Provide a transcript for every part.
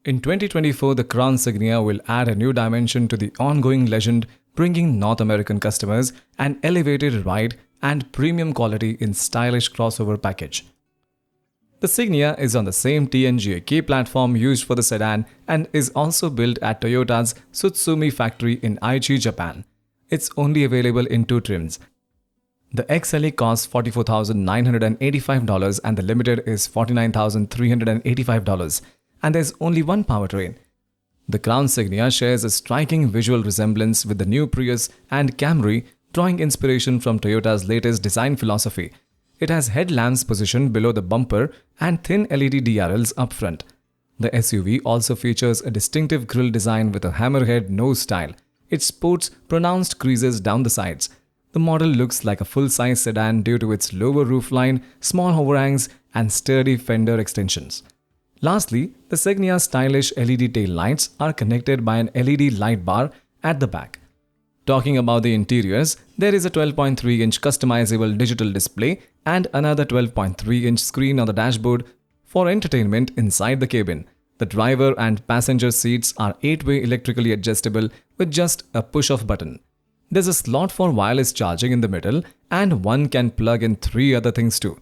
In 2024, the Crown Signia will add a new dimension to the ongoing legend, bringing North American customers an elevated ride and premium quality in stylish crossover package. The Signia is on the same TNGA-K platform used for the sedan and is also built at Toyota's Tsutsumi factory in Aichi, Japan. It's only available in two trims. The XLE costs $44,985 and the Limited is $49,385, and there's only one powertrain. The Crown Signia shares a striking visual resemblance with the new Prius and Camry, drawing inspiration from Toyota's latest design philosophy. It has headlamps positioned below the bumper and thin LED DRLs up front. The SUV also features a distinctive grille design with a hammerhead nose style. It sports pronounced creases down the sides. The model looks like a full-size sedan due to its lower roofline, small overhangs, and sturdy fender extensions. Lastly, the Signia's stylish LED taillights are connected by an LED light bar at the back. Talking about the interiors, there is a 12.3-inch customizable digital display and another 12.3-inch screen on the dashboard for entertainment inside the cabin. The driver and passenger seats are 8-way electrically adjustable with just a push-of button. There's a slot for wireless charging in the middle, and one can plug in 3 other things too.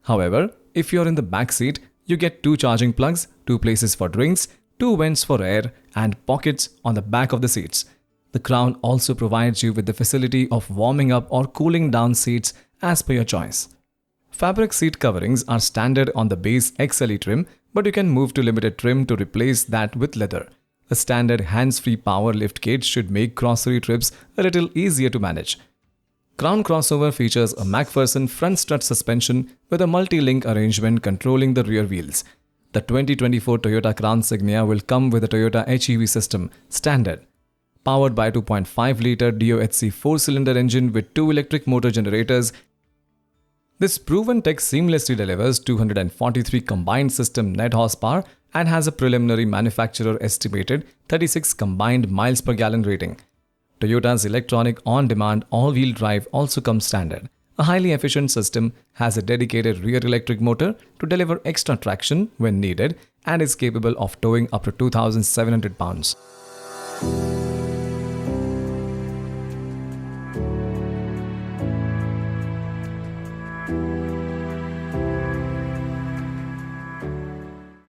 However, if you're in the back seat, you get 2 charging plugs, 2 places for drinks, 2 vents for air, and pockets on the back of the seats. The Crown also provides you with the facility of warming up or cooling down seats as per your choice. Fabric seat coverings are standard on the base XLE trim, but you can move to limited trim to replace that with leather. A standard hands-free power liftgate should make grocery trips a little easier to manage. Crown crossover features a McPherson front strut suspension with a multi-link arrangement controlling the rear wheels. The 2024 Toyota Crown Signia will come with a Toyota HEV system standard. Powered by a 2.5-liter DOHC 4-cylinder engine with 2 electric motor generators, this proven tech seamlessly delivers 243 combined system net horsepower and has a preliminary manufacturer estimated 36 combined miles per gallon rating. Toyota's electronic on-demand all-wheel drive also comes standard. A highly efficient system has a dedicated rear electric motor to deliver extra traction when needed and is capable of towing up to 2,700 pounds.